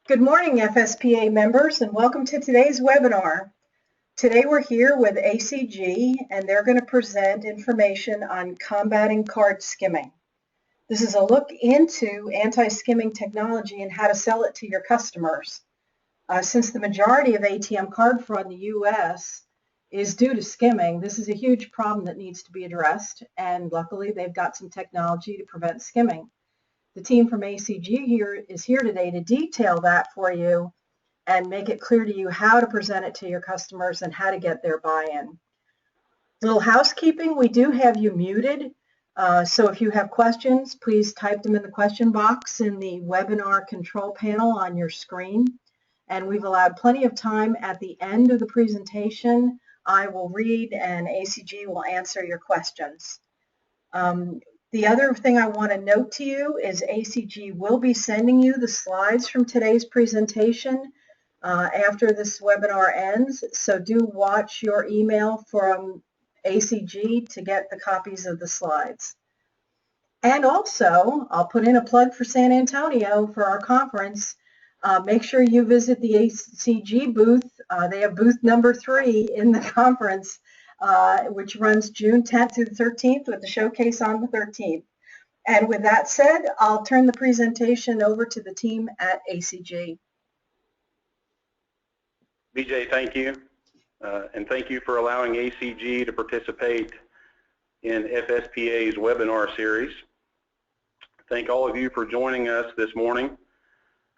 Good morning, FSPA members, and welcome to today's webinar. Today we're here with ACG, and they're going to present information on combating card skimming. This is a look into anti-skimming technology and how to sell it to your customers. Since the majority of ATM card fraud in the U.S. is due to skimming, this is a huge problem that needs to be addressed, and luckily they've got some technology to prevent skimming. The team from ACG is here today to detail that for you and make it clear to you how to present it to your customers and how to get their buy-in. Little housekeeping, we do have you muted, so if you have questions, please type them in the question box in the webinar control panel on your screen. And we've allowed plenty of time at the end of the presentation. I will read and ACG will answer your questions. The other thing I want to note to you is ACG will be sending you the slides from today's presentation after this webinar ends, so do watch your email from ACG to get the copies of the slides. And also, I'll put in a plug for San Antonio for our conference. Make sure you visit the ACG booth. They have booth number 3 in the conference, which runs June 10th through the 13th with the showcase on the 13th. And with that said, I'll turn the presentation over to the team at ACG. BJ, thank you. And thank you for allowing ACG to participate in FSPA's webinar series. Thank all of you for joining us this morning.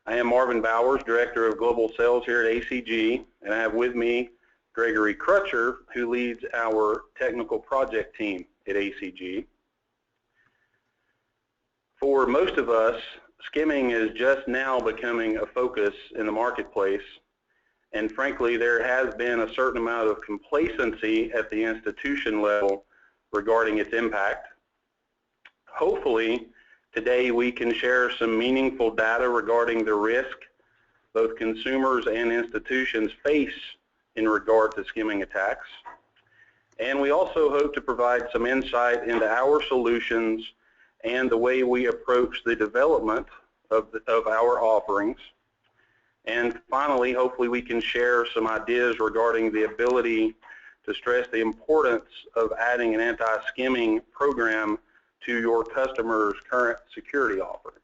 I am Marvin Bowers, Director of Global Sales here at ACG, and I have with me Gregory Crutcher, who leads our technical project team at ACG. For most of us, skimming is just now becoming a focus in the marketplace, and frankly, there has been a certain amount of complacency at the institution level regarding its impact. Hopefully, today we can share some meaningful data regarding the risk both consumers and institutions face in regard to skimming attacks. And we also hope to provide some insight into our solutions and the way we approach the development of our offerings. And finally, hopefully we can share some ideas regarding the ability to stress the importance of adding an anti-skimming program to your customers' current security offerings.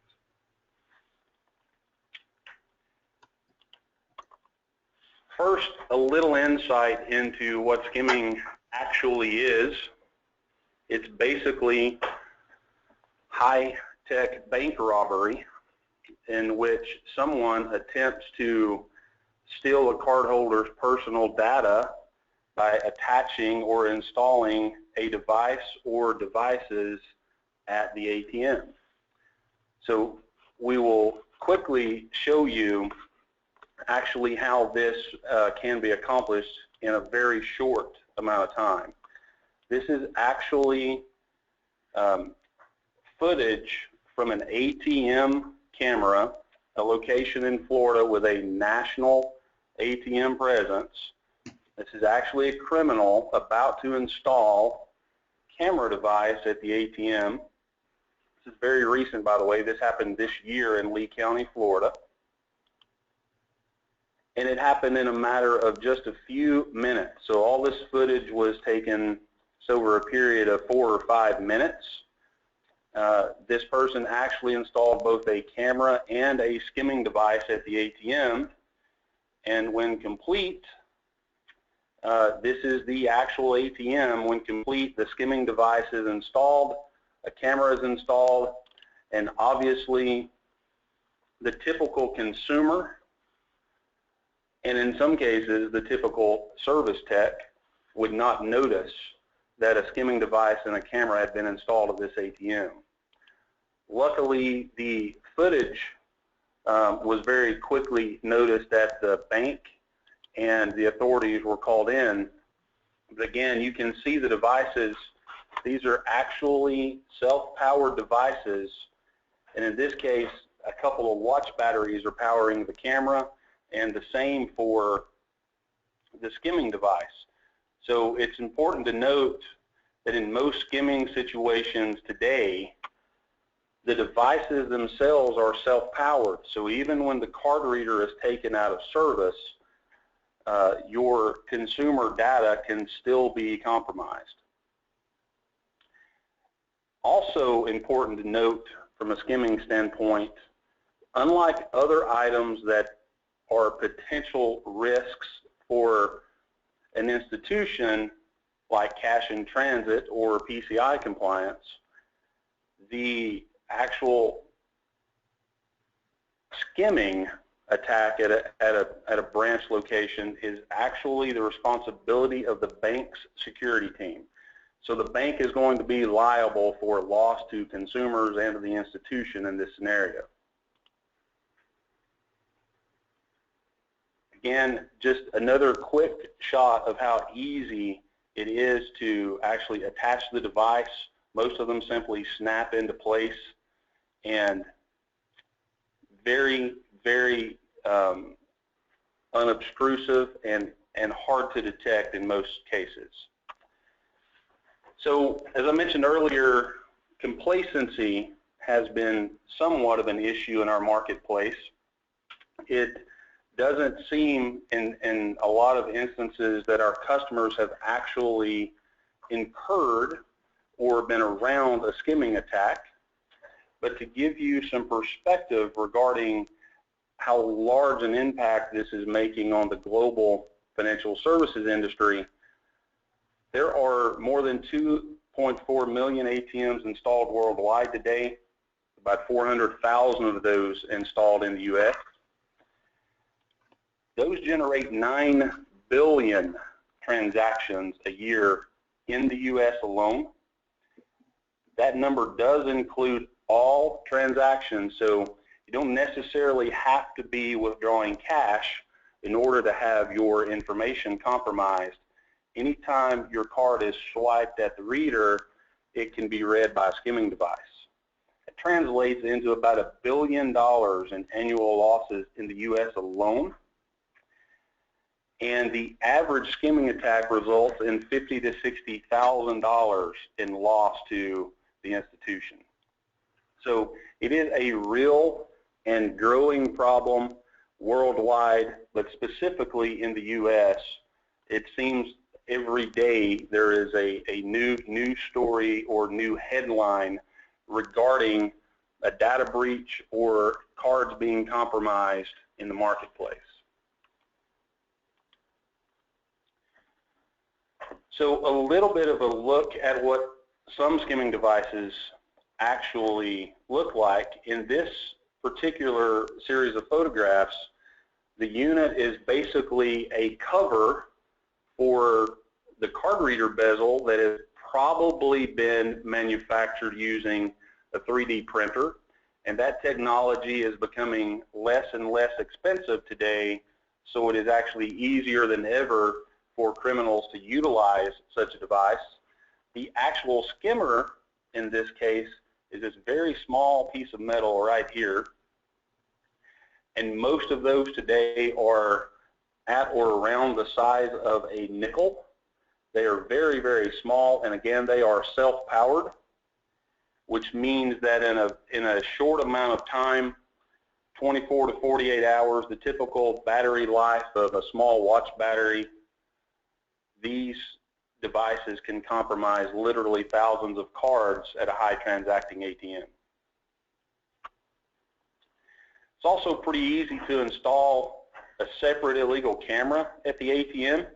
First, a little insight into what skimming actually is. It's basically high-tech bank robbery in which someone attempts to steal a cardholder's personal data by attaching or installing a device or devices at the ATM. So we will quickly show you actually how this can be accomplished in a very short amount of time. This is actually footage from an ATM camera, a location in Florida with a national ATM presence. This is actually a criminal about to install a camera device at the ATM. This is very recent, by the way. This happened this year in Lee County, Florida. And it happened in a matter of just a few minutes. So all this footage was taken over a period of 4 or 5 minutes. This person actually installed both a camera and a skimming device at the ATM. And when complete, this is the actual ATM. When complete, the skimming device is installed, a camera is installed, and obviously the typical consumer, and in some cases the typical service tech, would not notice that a skimming device and a camera had been installed at this ATM. Luckily, the footage was very quickly noticed at the bank and the authorities were called in. But again, you can see the devices. These are actually self-powered devices, and in this case, a couple of watch batteries are powering the camera, and the same for the skimming device. So it's important to note that in most skimming situations today, The devices themselves are self-powered, so even when the card reader is taken out of service, your consumer data can still be compromised. Also important to note from a skimming standpoint, unlike other items that are potential risks for an institution like cash in transit or PCI compliance, the actual skimming attack at a branch location is actually the responsibility of the bank's security team. So the bank is going to be liable for loss to consumers and to the institution in this scenario. Again, just another quick shot of how easy it is to actually attach the device. Most of them simply snap into place, and very, very unobtrusive and hard to detect in most cases. So as I mentioned earlier, complacency has been somewhat of an issue in our marketplace. It doesn't seem in a lot of instances that our customers have actually incurred or been around a skimming attack. But to give you some perspective regarding how large an impact this is making on the global financial services industry, there are more than 2.4 million ATMs installed worldwide today, about 400,000 of those installed in the U.S. Those generate 9 billion transactions a year in the U.S. alone. That number does include all transactions, so you don't necessarily have to be withdrawing cash in order to have your information compromised. Anytime your card is swiped at the reader, it can be read by a skimming device. It translates into about $1 billion in annual losses in the U.S. alone. And the average skimming attack results in $50,000 to $60,000 in loss to the institution. So it is a real and growing problem worldwide, but specifically in the U.S., it seems every day there is a new news story or new headline regarding a data breach or cards being compromised in the marketplace. So a little bit of a look at what some skimming devices actually look like. In this particular series of photographs, the unit is basically a cover for the card reader bezel that has probably been manufactured using a 3D printer, and that technology is becoming less and less expensive today, so it is actually easier than ever for criminals to utilize such a device. The actual skimmer in this case is this very small piece of metal right here, and most of those today are at or around the size of a nickel. They are very, very small, and again, they are self-powered, which means that in a short amount of time, 24 to 48 hours, the typical battery life of a small watch battery, these devices can compromise literally thousands of cards at a high transacting ATM. It's also pretty easy to install a separate illegal camera at the ATM.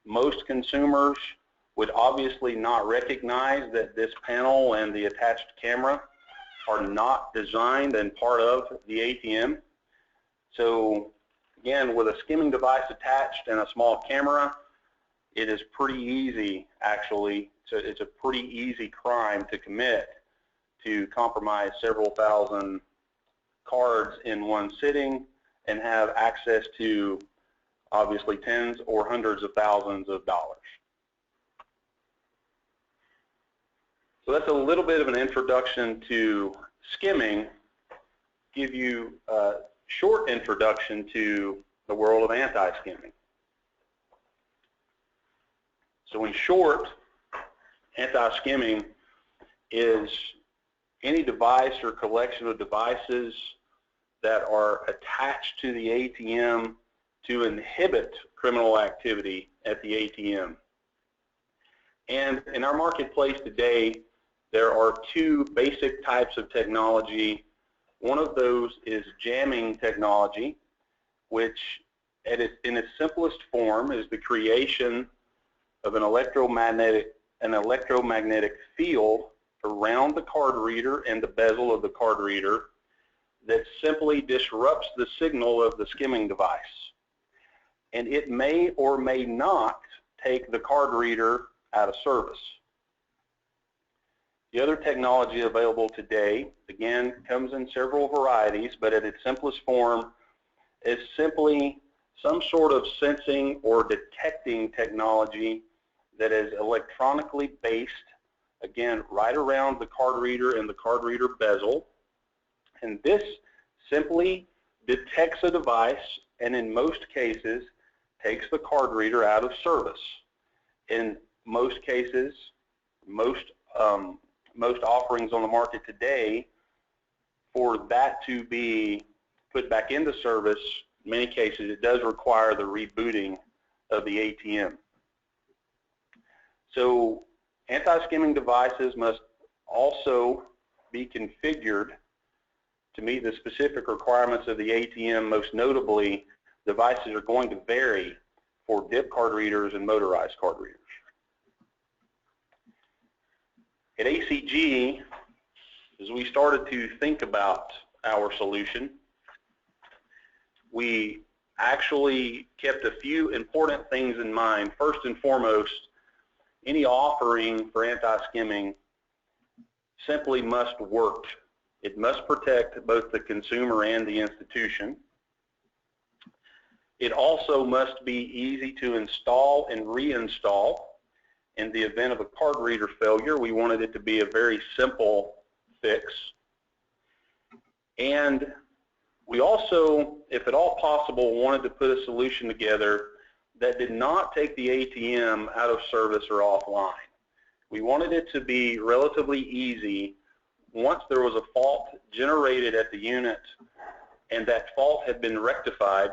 Most consumers would obviously not recognize that this panel and the attached camera are not designed and part of the ATM. So again, with a skimming device attached and a small camera, it is pretty easy, actually. So it's a pretty easy crime to commit, to compromise several thousand cards in one sitting and have access to obviously tens or hundreds of thousands of dollars. So that's a little bit of an introduction to skimming, give you a short introduction to the world of anti-skimming. So in short, anti-skimming is any device or collection of devices that are attached to the ATM to inhibit criminal activity at the ATM. And in our marketplace today, there are two basic types of technology. One of those is jamming technology, which in its simplest form is the creation of an electromagnetic field around the card reader and the bezel of the card reader that simply disrupts the signal of the skimming device. And it may or may not take the card reader out of service. The other technology available today, again, comes in several varieties, but at its simplest form is simply some sort of sensing or detecting technology that is electronically based, again, right around the card reader and the card reader bezel. And this simply detects a device and in most cases takes the card reader out of service. In most cases, most offerings on the market today, for that to be put back into service, in many cases it does require the rebooting of the ATM. So anti-skimming devices must also be configured to meet the specific requirements of the ATM. Most notably, devices are going to vary for dip card readers and motorized card readers. At ACG, as we started to think about our solution, we actually kept a few important things in mind. First and foremost, any offering for anti-skimming simply must work. It must protect both the consumer and the institution. It also must be easy to install and reinstall. In the event of a card reader failure, we wanted it to be a very simple fix. And we also, if at all possible, wanted to put a solution together that did not take the ATM out of service or offline. We wanted it to be relatively easy. Once there was a fault generated at the unit and that fault had been rectified,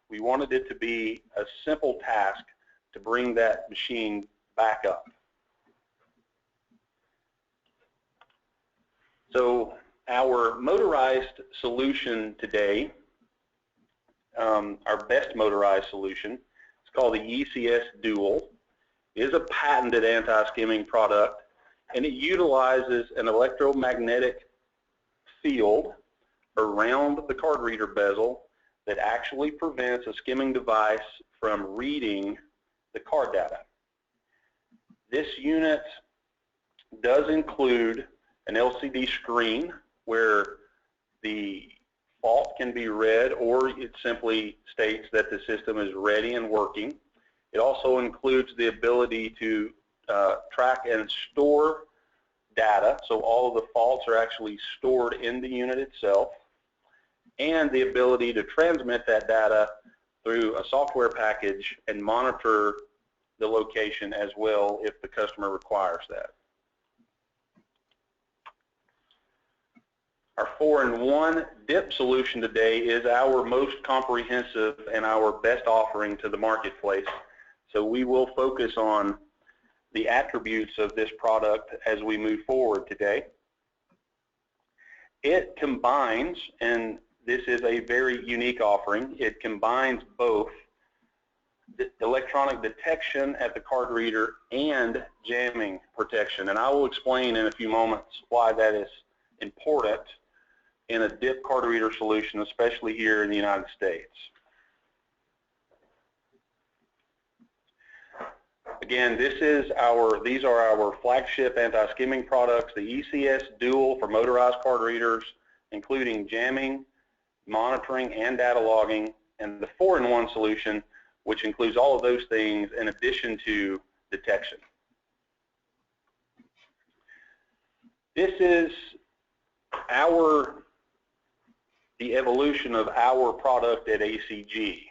we wanted it to be a simple task to bring that machine back up. So our motorized solution today, our best motorized solution, it's called the ECS Dual, is a patented anti-skimming product, and it utilizes an electromagnetic field around the card reader bezel that actually prevents a skimming device from reading the card data. This unit does include an LCD screen where the fault can be read, or it simply states that the system is ready and working. It also includes the ability to track and store data, so all of the faults are actually stored in the unit itself, and the ability to transmit that data through a software package and monitor the location as well if the customer requires that. Our 4-in-1 dip solution today is our most comprehensive and our best offering to the marketplace. So we will focus on the attributes of this product as we move forward today. It combines, and this is a very unique offering, it combines both the electronic detection at the card reader and jamming protection. And I will explain in a few moments why that is important in a dip card reader solution, especially here in the United States. Again, these are our flagship anti-skimming products, the ECS Dual for motorized card readers, including jamming, monitoring, and data logging, and the 4-in-1 solution, which includes all of those things in addition to detection. This is the evolution of our product at ACG.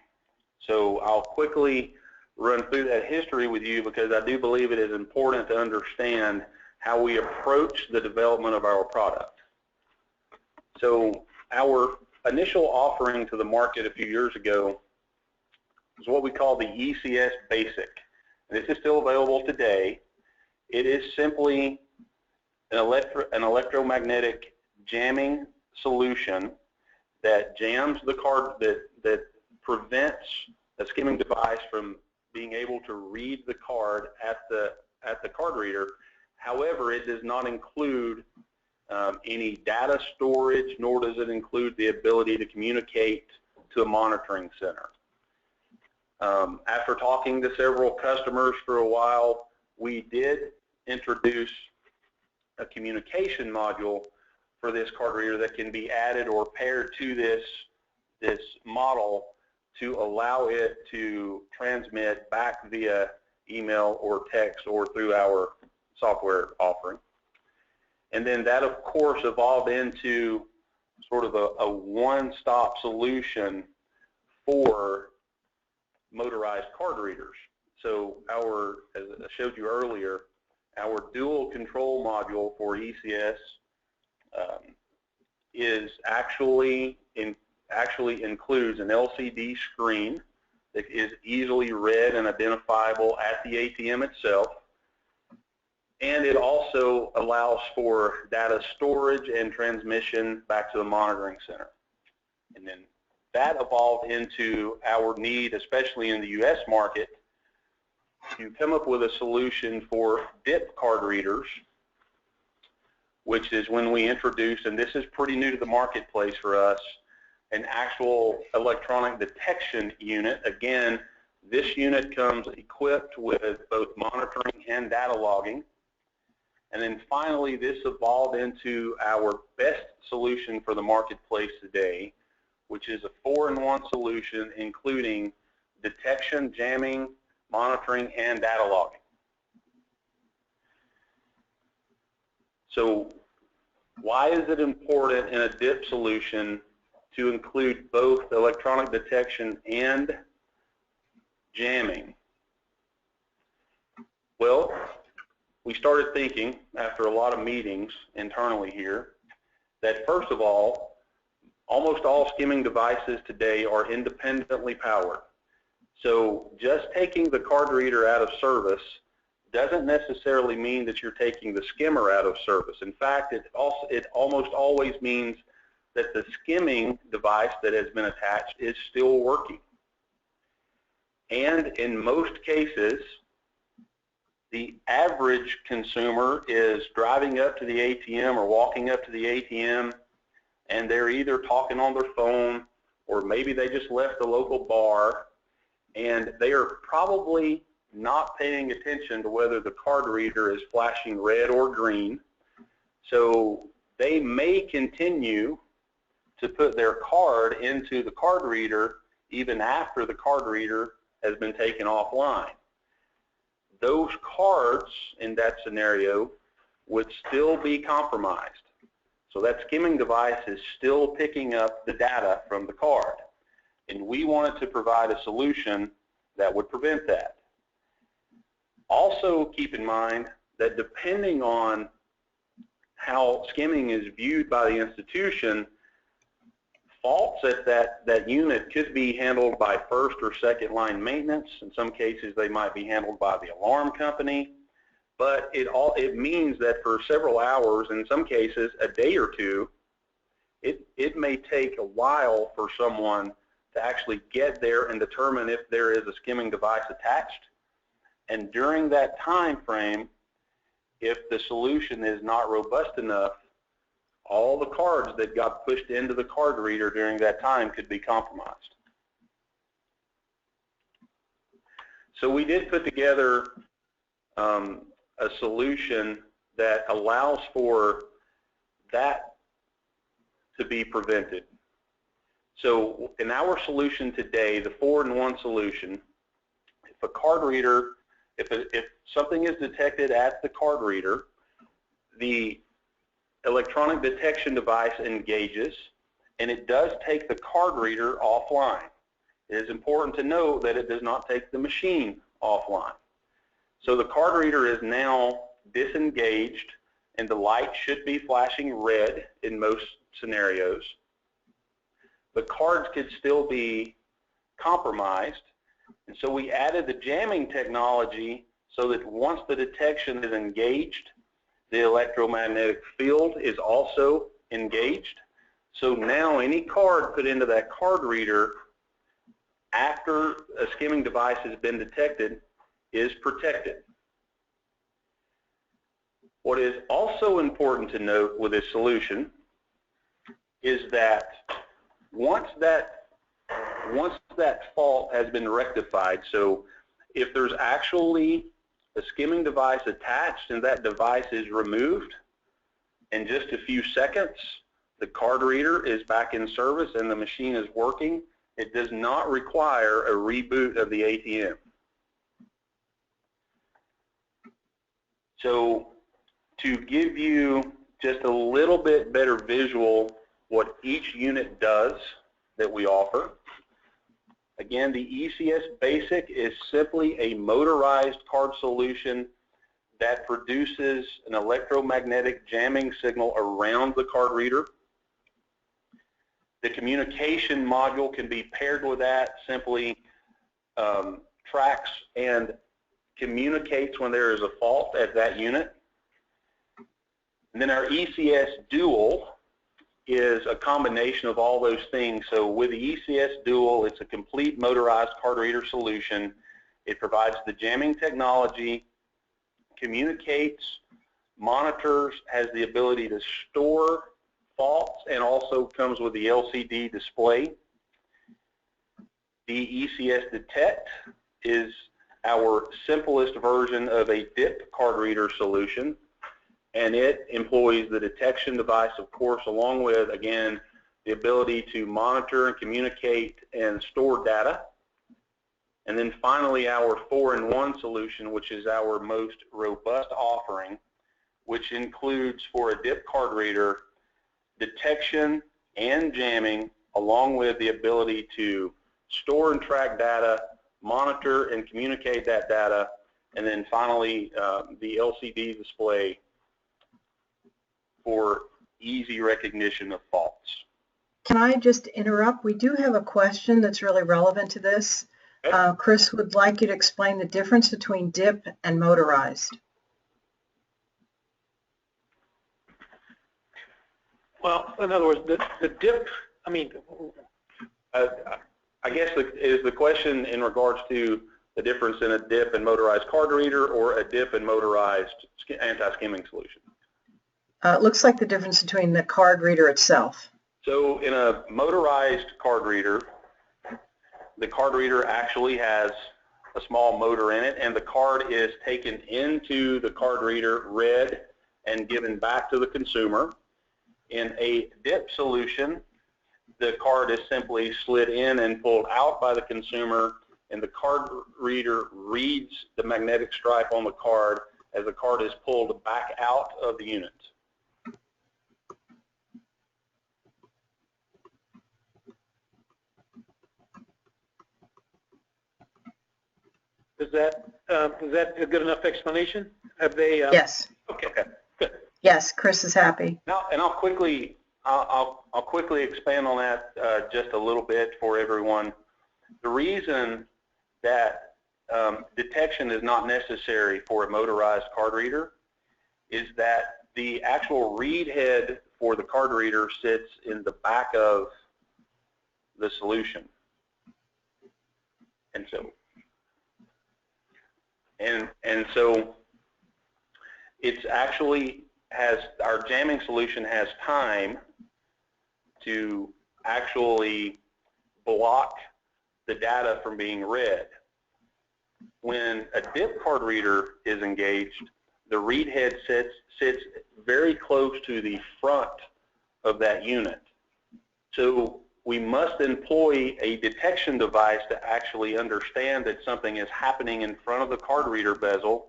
So I'll quickly run through that history with you because I do believe it is important to understand how we approach the development of our product. So our initial offering to the market a few years ago was what we call the ECS Basic. And this is still available today. It is simply an electromagnetic jamming solution that jams the card, that prevents a skimming device from being able to read the card at the card reader. However, it does not include any data storage, nor does it include the ability to communicate to a monitoring center. After talking to several customers for a while, we did introduce a communication module for this card reader that can be added or paired to this model to allow it to transmit back via email or text or through our software offering. And then that, of course, evolved into sort of a one-stop solution for motorized card readers. So as I showed you earlier, our dual control module for ECS actually includes an LCD screen that is easily read and identifiable at the ATM itself. And it also allows for data storage and transmission back to the monitoring center. And then that evolved into our need, especially in the US market, to come up with a solution for dip card readers, which is when we introduced, and this is pretty new to the marketplace for us, an actual electronic detection unit. Again, this unit comes equipped with both monitoring and data logging. And then finally, this evolved into our best solution for the marketplace today, which is a 4-in-1 solution including detection, jamming, monitoring, and data logging. So why is it important in a dip solution to include both electronic detection and jamming? Well, we started thinking, after a lot of meetings internally here, that first of all, almost all skimming devices today are independently powered. So just taking the card reader out of service doesn't necessarily mean that you're taking the skimmer out of service. In fact, it almost always means that the skimming device that has been attached is still working. And in most cases, the average consumer is driving up to the ATM or walking up to the ATM, and they're either talking on their phone or maybe they just left the local bar, and they are probably not paying attention to whether the card reader is flashing red or green. So they may continue to put their card into the card reader even after the card reader has been taken offline. Those cards in that scenario would still be compromised. So that skimming device is still picking up the data from the card. And we wanted to provide a solution that would prevent that. Also keep in mind that depending on how skimming is viewed by the institution, faults at that unit could be handled by first or second line maintenance. In some cases, they might be handled by the alarm company. But it means that for several hours, in some cases a day or two, it may take a while for someone to actually get there and determine if there is a skimming device attached. And during that time frame, if the solution is not robust enough, all the cards that got pushed into the card reader during that time could be compromised. So we did put together a solution that allows for that to be prevented. So in our solution today, the 4-in-1 solution, if a card reader, if something is detected at the card reader, the electronic detection device engages, and it does take the card reader offline. It is important to note that it does not take the machine offline. So the card reader is now disengaged, and the light should be flashing red in most scenarios, but cards could still be compromised. And so we added the jamming technology so that once the detection is engaged, the electromagnetic field is also engaged. So now any card put into that card reader after a skimming device has been detected is protected. What is also important to note with this solution is that once that fault has been rectified, so if there's actually a skimming device attached and that device is removed, in just a few seconds, the card reader is back in service and the machine is working. It does not require a reboot of the ATM. So to give you just a little bit better visual what each unit does that we offer, again, the ECS Basic is simply a motorized card solution that produces an electromagnetic jamming signal around the card reader. The communication module can be paired with that, simply tracks and communicates when there is a fault at that unit. And then our ECS Dual is a combination of all those things. So with the ECS Dual, it's a complete motorized card reader solution. It provides the jamming technology, communicates, monitors, has the ability to store faults, and also comes with the LCD display. The ECS Detect is our simplest version of a dip card reader solution, and it employs the detection device, of course, along with, again, the ability to monitor and communicate and store data. And then finally, our 4-in-1 solution, which is our most robust offering, which includes, for a dip card reader, detection and jamming, along with the ability to store and track data, monitor and communicate that data, and then finally the LCD display for easy recognition of faults. Can I just interrupt? We do have a question that's really relevant to this. Okay. Chris would like you to explain the difference between dip and motorized. Well, in other words, the dip, I mean, I guess is the question in regards to the difference in a dip and motorized card reader or a dip and motorized anti-skimming solution? It looks like the difference between the card reader itself. So in a motorized card reader, the card reader actually has a small motor in it, and the card is taken into the card reader, read, and given back to the consumer. In a dip solution, the card is simply slid in and pulled out by the consumer, and the card reader reads the magnetic stripe on the card as the card is pulled back out of the unit. is that a good enough explanation? Have they? Yes. Okay. Good. Yes, Chris is happy. Now, and I'll quickly expand on that just a little bit for everyone. The reason that detection is not necessary for a motorized card reader is that the actual read head for the card reader sits in the back of the solution, and so it's actually our jamming solution has time to actually block the data from being read. When a dip card reader is engaged, the read head sits very close to the front of that unit. So we must employ a detection device to actually understand that something is happening in front of the card reader bezel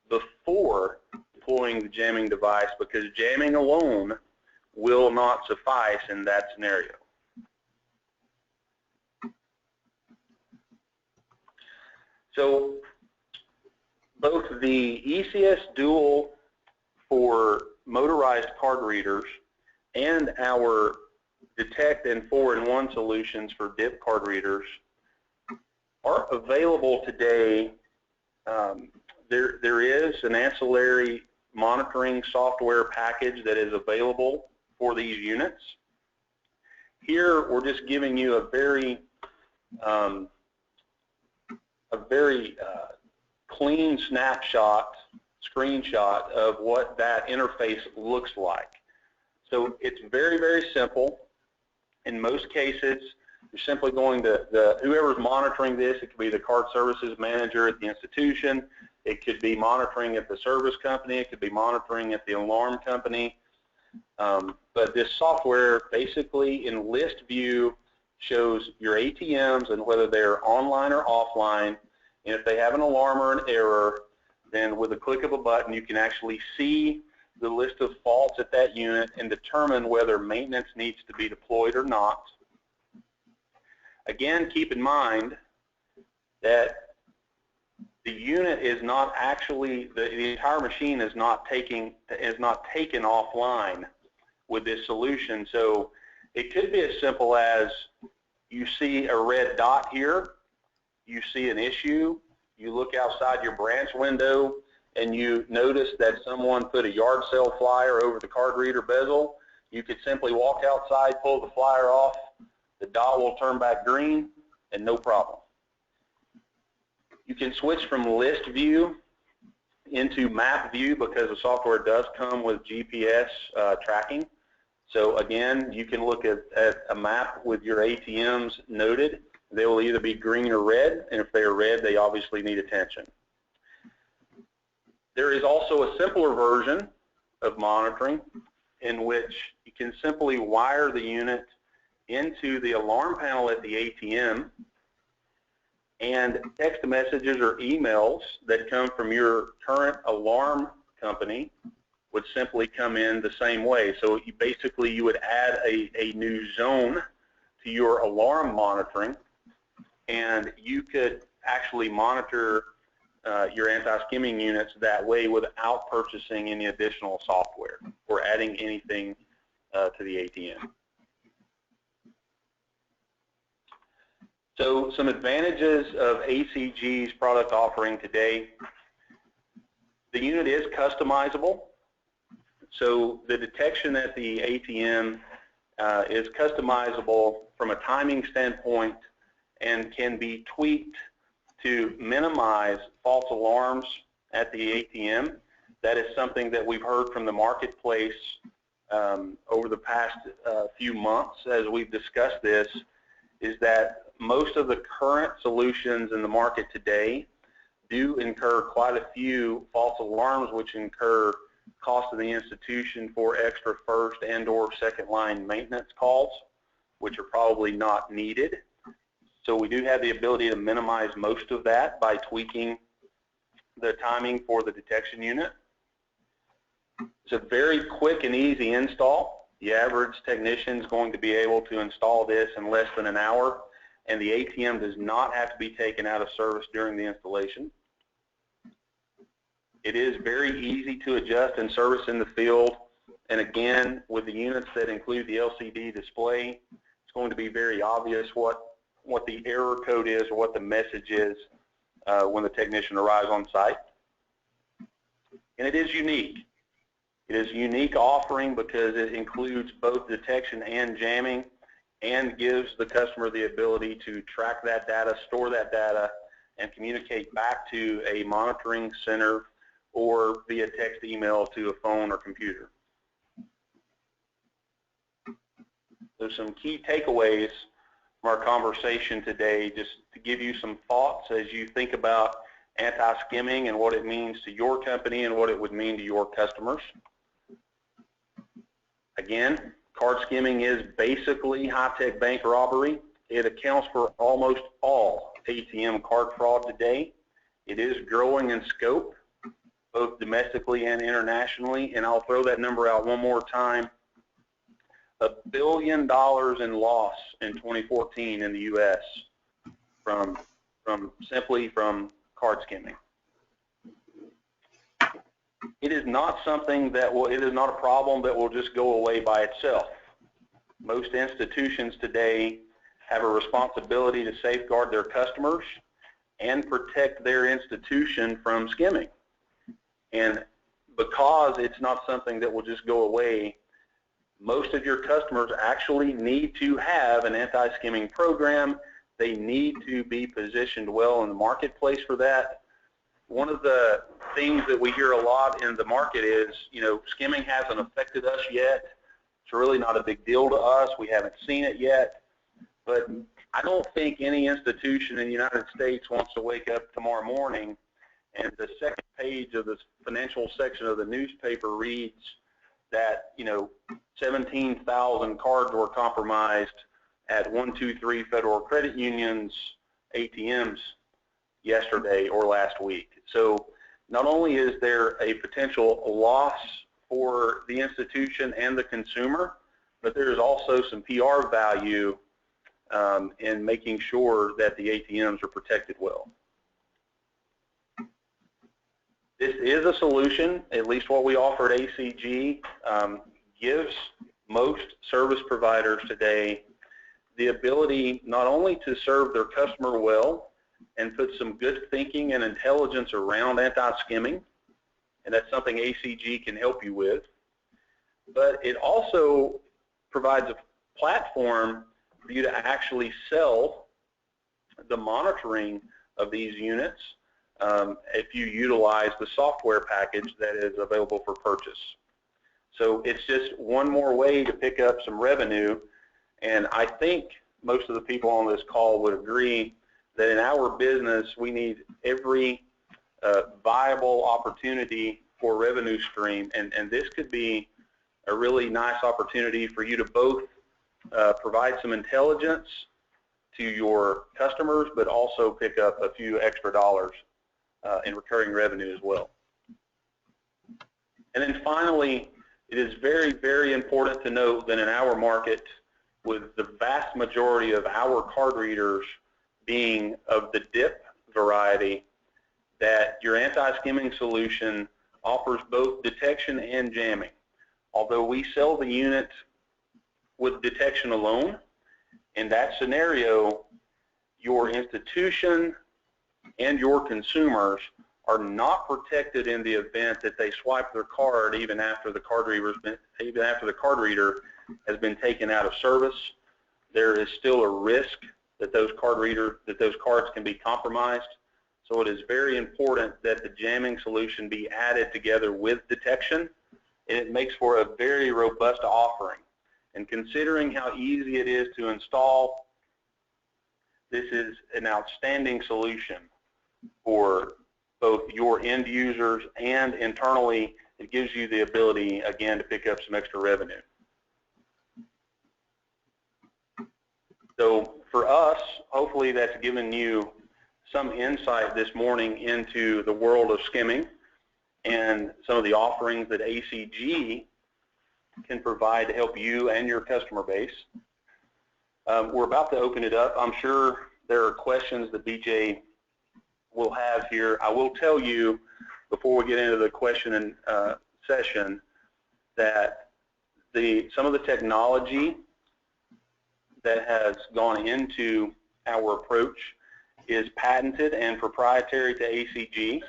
before deploying the jamming device, because jamming alone will not suffice in that scenario. So both the ECS Dual for motorized card readers and our detect and 4-in-1 solutions for dip card readers are available today. There is an ancillary monitoring software package that is available for these units. Here we're just giving you a very clean screenshot of what that interface looks like. So it's very, very simple. In most cases, you're simply going to, whoever's monitoring this, it could be the card services manager at the institution, it could be monitoring at the service company, it could be monitoring at the alarm company. But this software basically in list view shows your ATMs and whether they're online or offline, and if they have an alarm or an error, then with a click of a button you can actually see the list of faults at that unit and determine whether maintenance needs to be deployed or not. Again, keep in mind that the unit is not actually, the entire machine is not taken offline with this solution. So it could be as simple as you see a red dot here, you see an issue, you look outside your branch window and you notice that someone put a yard sale flyer over the card reader bezel. You could simply walk outside, pull the flyer off, the dot will turn back green, and no problem. You can switch from list view into map view because the software does come with GPS tracking. So again, you can look at a map with your ATMs noted. They will either be green or red, and if they are red, they obviously need attention. There is also a simpler version of monitoring in which you can simply wire the unit into the alarm panel at the ATM, and text messages or emails that come from your current alarm company would simply come in the same way. So you would add a new zone to your alarm monitoring, and you could actually monitor your anti-skimming units that way without purchasing any additional software or adding anything to the ATM. So some advantages of ACG's product offering today. The unit is customizable. So the detection at the ATM is customizable from a timing standpoint and can be tweaked to minimize false alarms at the ATM. That is something that we've heard from the marketplace over the past few months as we've discussed this, is that most of the current solutions in the market today do incur quite a few false alarms, which incur cost of the institution for extra first and or second line maintenance calls, which are probably not needed. So we do have the ability to minimize most of that by tweaking the timing for the detection unit. It's a very quick and easy install. The average technician is going to be able to install this in less than an hour, and the ATM does not have to be taken out of service during the installation. It is very easy to adjust and service in the field, and again, with the units that include the LCD display, it's going to be very obvious what the error code is or what the message is when the technician arrives on site. And it is unique. It is a unique offering because it includes both detection and jamming and gives the customer the ability to track that data, store that data, and communicate back to a monitoring center or via text, email to a phone or computer. There's some key takeaways from our conversation today, just to give you some thoughts as you think about anti-skimming and what it means to your company and what it would mean to your customers. Again, card skimming is basically high-tech bank robbery. It accounts for almost all ATM card fraud today. It is growing in scope, both domestically and internationally, and I'll throw that number out one more time. $1 billion in loss in 2014 in the U.S. simply from card skimming. it is not something that will, it is not a problem that will just go away by itself. Most institutions today have a responsibility to safeguard their customers and protect their institution from skimming. And because it's not something that will just go away, most of your customers actually need to have an anti-skimming program. They need to be positioned well in the marketplace for that. One of the things that we hear a lot in the market is, you know, skimming hasn't affected us yet. It's really not a big deal to us. We haven't seen it yet. But I don't think any institution in the United States wants to wake up tomorrow morning and the second page of the financial section of the newspaper reads that, you know, 17,000 cards were compromised at 123 Federal Credit Union's ATMs yesterday or last week. So not only is there a potential loss for the institution and the consumer, but there's also some PR value in making sure that the ATMs are protected well. This is a solution, at least what we offer at ACG, gives most service providers today the ability not only to serve their customer well and put some good thinking and intelligence around anti-skimming, and that's something ACG can help you with, but it also provides a platform for you to actually sell the monitoring of these units if you utilize the software package that is available for purchase. So it's just one more way to pick up some revenue, and I think most of the people on this call would agree that in our business we need every viable opportunity for revenue stream, and this could be a really nice opportunity for you to both provide some intelligence to your customers, but also pick up a few extra dollars in recurring revenue as well. And then finally, it is very, very important to note that in our market, with the vast majority of our card readers being of the dip variety, that your anti-skimming solution offers both detection and jamming. Although we sell the unit with detection alone, in that scenario, your institution and your consumers are not protected in the event that they swipe their card even after the card reader has been taken out of service. There is still a risk that those cards can be compromised. So it is very important that the jamming solution be added together with detection, and it makes for a very robust offering. And considering how easy it is to install, this is an outstanding solution for both your end users and internally. It gives you the ability, again, to pick up some extra revenue. So for us, hopefully that's given you some insight this morning into the world of skimming and some of the offerings that ACG can provide to help you and your customer base. We're about to open it up. I'm sure there are questions that BJ will have here. I will tell you before we get into the question and session that some of the technology that has gone into our approach is patented and proprietary to ACG.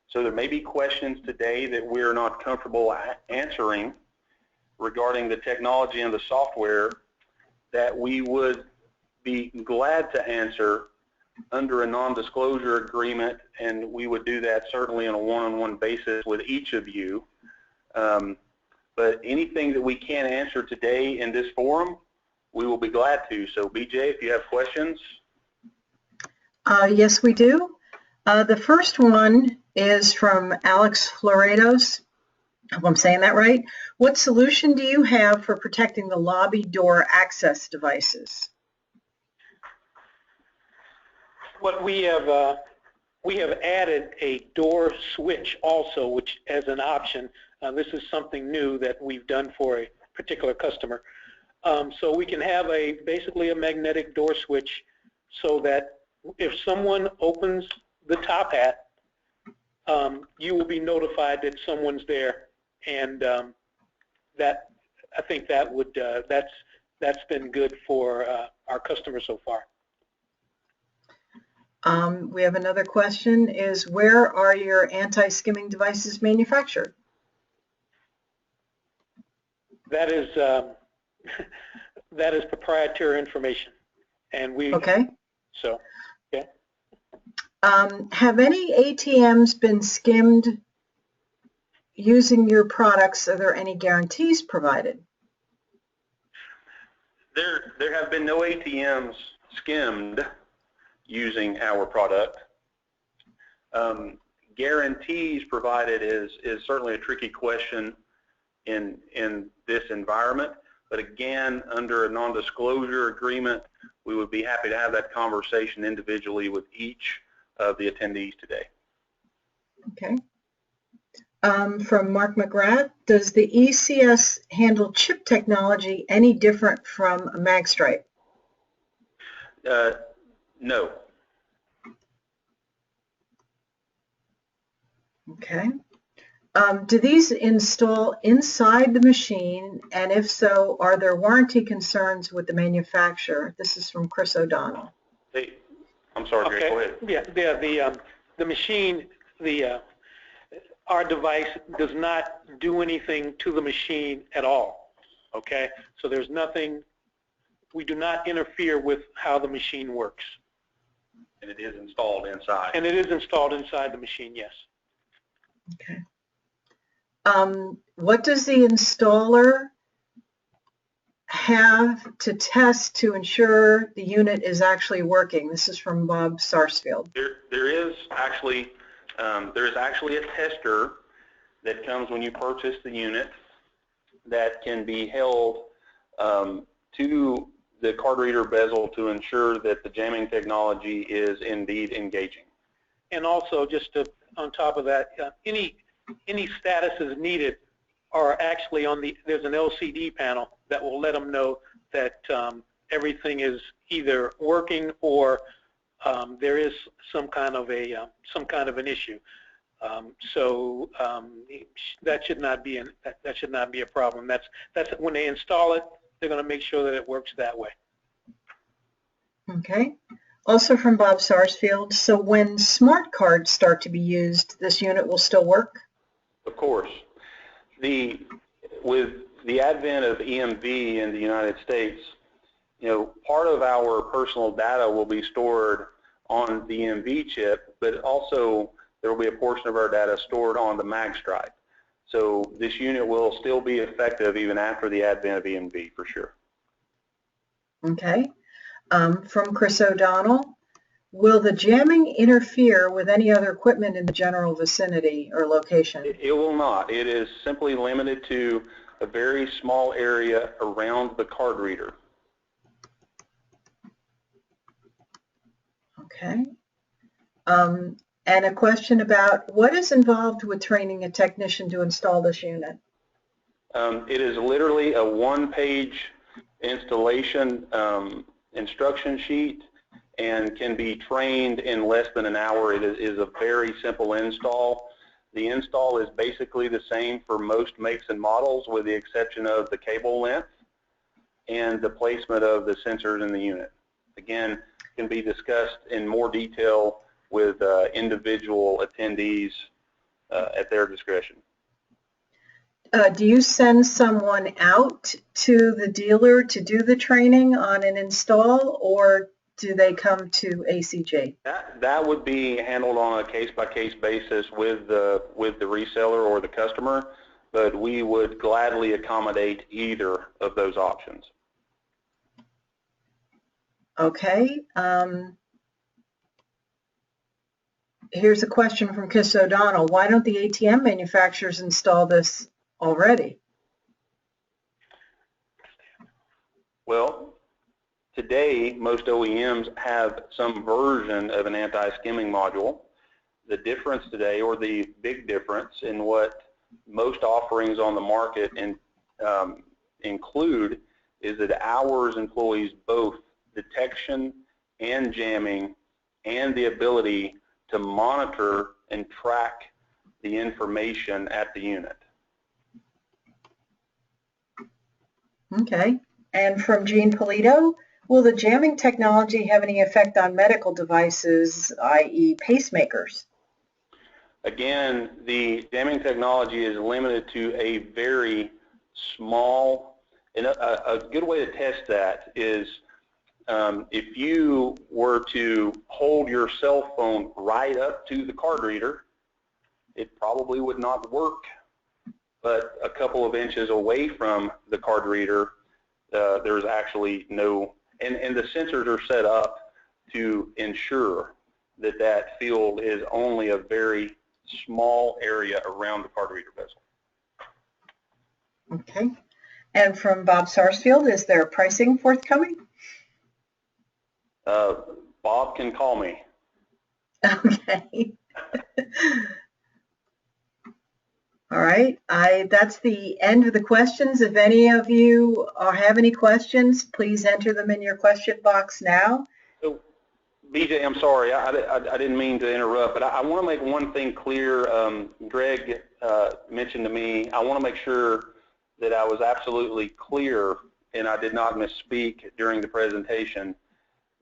So there may be questions today that we're not comfortable answering regarding the technology and the software that we would be glad to answer under a non-disclosure agreement, and we would do that certainly on a one-on-one basis with each of you. But anything that we can't answer today in this forum, we will be glad to. So BJ, if you have questions. Yes, we do. The first one is from Alex Floredos. I hope I'm saying that right. What solution do you have for protecting the lobby door access devices? What we have added a door switch also, which as an option. This is something new that we've done for a particular customer. So we can have basically a magnetic door switch, so that if someone opens the top hat, you will be notified that someone's there, and that, I think that would that's been good for our customers so far. We have another question, is where are your anti-skimming devices manufactured? That is that is proprietary information, and we Okay. So yeah. Have any ATMs been skimmed using your products? Are there any guarantees provided? There have been no ATMs skimmed using our product. Guarantees provided is certainly a tricky question in this environment, but again, under a non-disclosure agreement, we would be happy to have that conversation individually with each of the attendees today. Okay. From Mark McGrath, does the ECS handle chip technology any different from a magstripe? No. Okay. Do these install inside the machine, and if so, are there warranty concerns with the manufacturer? This is from Chris O'Donnell. Hey, I'm sorry, Okay. Greg, go ahead. Yeah, the machine, our device does not do anything to the machine at all. Okay, so there's nothing. We do not interfere with how the machine works. And it is installed inside. And it is installed inside the machine, yes. Okay. What does the installer have to test to ensure the unit is actually working? This is from Bob Sarsfield. There is actually a tester that comes when you purchase the unit that can be held to the card reader bezel to ensure that the jamming technology is indeed engaging. And also, just on top of that, any statuses needed are actually on there's an LCD panel that will let them know that everything is either working or there is some kind of an issue. So that should not be a problem. That's when they install it, they're going to make sure that it works that way. Okay. Also from Bob Sarsfield, so when smart cards start to be used, this unit will still work? Of course. With the advent of EMV in the United States, part of our personal data will be stored on the EMV chip, but also there will be a portion of our data stored on the magstripe. So this unit will still be effective even after the advent of EMV, for sure. Okay. From Chris O'Donnell, will the jamming interfere with any other equipment in the general vicinity or location? It will not. It is simply limited to a very small area around the card reader. Okay. And a question about what is involved with training a technician to install this unit? It is literally a one-page installation instruction sheet and can be trained in less than an hour. It is a very simple install. The install is basically the same for most makes and models with the exception of the cable length and the placement of the sensors in the unit. Again, can be discussed in more detail with individual attendees at their discretion. Do you send someone out to the dealer to do the training on an install, or do they come to ACG? That would be handled on a case-by-case basis with the reseller or the customer, but we would gladly accommodate either of those options. Okay. Here's a question from Chris O'Donnell. Why don't the ATM manufacturers install this already? Well, today most OEMs have some version of an anti-skimming module. The difference today, or the big difference in what most offerings on the market include, is that ours employs both detection and jamming and the ability to monitor and track the information at the unit. Okay. And from Jean Polito, will the jamming technology have any effect on medical devices, i.e. pacemakers? Again, the jamming technology is limited to a very small, and a good way to test that is if you were to hold your cell phone right up to the card reader, it probably would not work. But a couple of inches away from the card reader, there's actually no, and the sensors are set up to ensure that that field is only a very small area around the card reader bezel. Okay. And from Bob Sarsfield, is there pricing forthcoming? Bob can call me. Okay. All right. That's the end of the questions. If any of you have any questions, please enter them in your question box now. So, BJ, I'm sorry, I didn't mean to interrupt, but I want to make one thing clear. Greg mentioned to me, I want to make sure that I was absolutely clear and I did not misspeak during the presentation.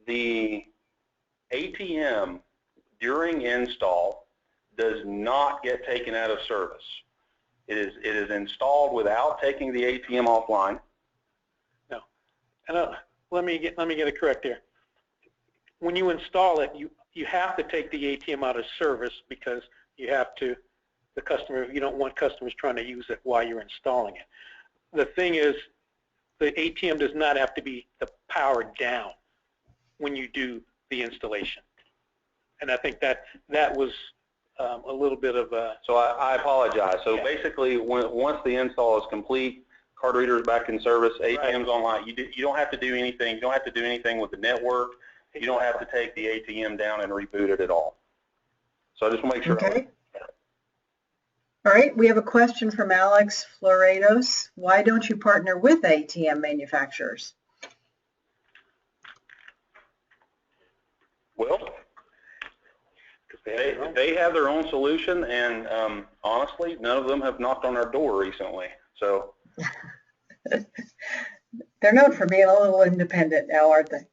The ATM during install does not get taken out of service. It is installed without taking the ATM offline. No, and let me get it correct here. When you install it, you have to take the ATM out of service because you have to. You don't want customers trying to use it while you're installing it. The thing is, the ATM does not have to be powered down when you do the installation. And I think that was a little bit of a... So I apologize. So basically, once the install is complete, card reader is back in service, ATM's online. You don't have to do anything. You don't have to do anything with the network. You don't have to take the ATM down and reboot it at all. So I just want to make sure. Okay. All right. We have a question from Alex Floredos. Why don't you partner with ATM manufacturers? Well, they have their own solution, and honestly, none of them have knocked on our door recently. So they're known for being a little independent now, aren't they?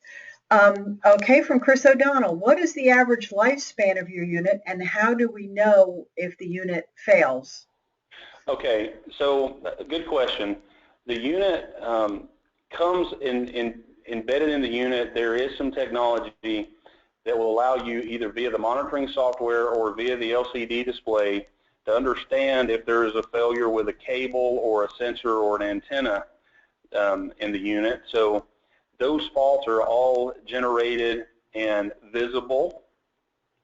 Okay, from Chris O'Donnell, what is the average lifespan of your unit, and how do we know if the unit fails? Okay, so good question. The unit comes embedded in the unit. There is some technology that will allow you either via the monitoring software or via the LCD display to understand if there is a failure with a cable or a sensor or an antenna in the unit. So those faults are all generated and visible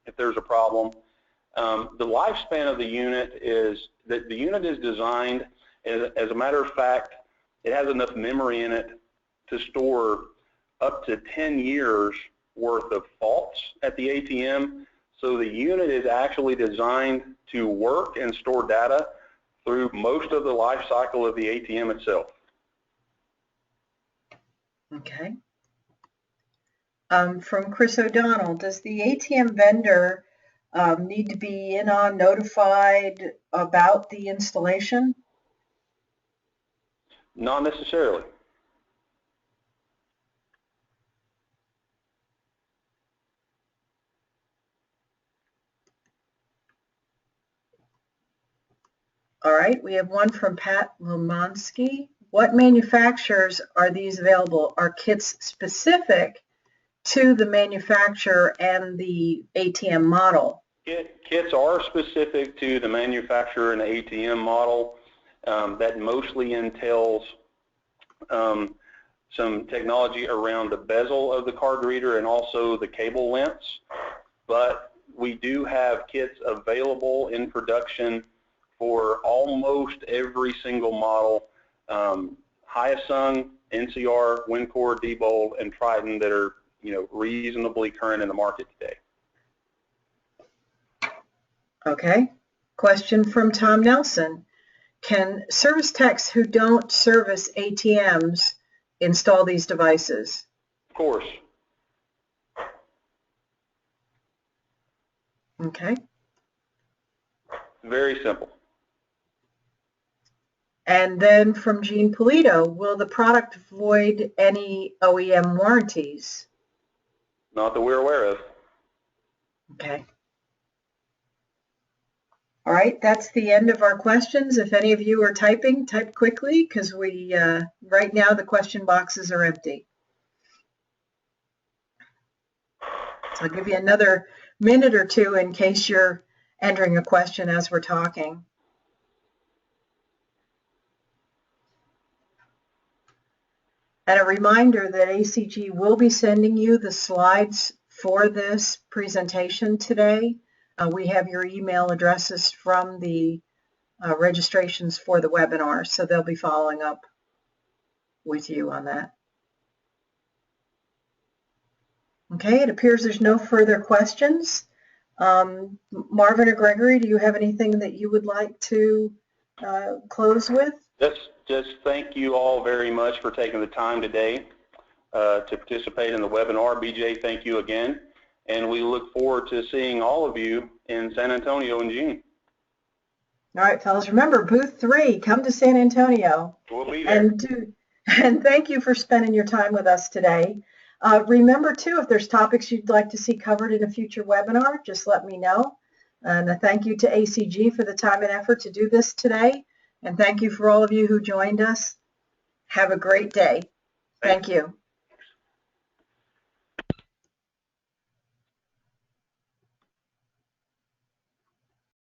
if there's a problem. The lifespan of the unit is that the unit is designed, as a matter of fact, it has enough memory in it to store up to 10 years worth of faults at the ATM. So the unit is actually designed to work and store data through most of the life cycle of the ATM itself. Okay. From Chris O'Donnell, does the ATM vendor need to be notified about the installation? Not necessarily. All right, we have one from Pat Lomansky. What manufacturers are these available? Are kits specific to the manufacturer and the ATM model? Kits are specific to the manufacturer and the ATM model. That mostly entails some technology around the bezel of the card reader and also the cable lengths. But we do have kits available in production for almost every single model, Hyosung, NCR, Wincor, Diebold, and Triton that are reasonably current in the market today. Okay. Question from Tom Nelson. Can service techs who don't service ATMs install these devices? Of course. Okay. Very simple. And then from Jean Polito, will the product void any OEM warranties? Not that we're aware of. Okay. All right, that's the end of our questions. If any of you are typing, type quickly because we right now the question boxes are empty. So I'll give you another minute or two in case you're entering a question as we're talking. And a reminder that ACG will be sending you the slides for this presentation today. We have your email addresses from the registrations for the webinar, so they'll be following up with you on that. Okay, it appears there's no further questions. Marvin or Gregory, do you have anything that you would like to close with? Just thank you all very much for taking the time today to participate in the webinar. BJ, thank you again. And we look forward to seeing all of you in San Antonio in June. All right, fellas, remember, booth 3, come to San Antonio. We'll be there. And thank you for spending your time with us today. Remember, too, if there's topics you'd like to see covered in a future webinar, just let me know. And a thank you to ACG for the time and effort to do this today. And thank you for all of you who joined us. Have a great day. Thank you.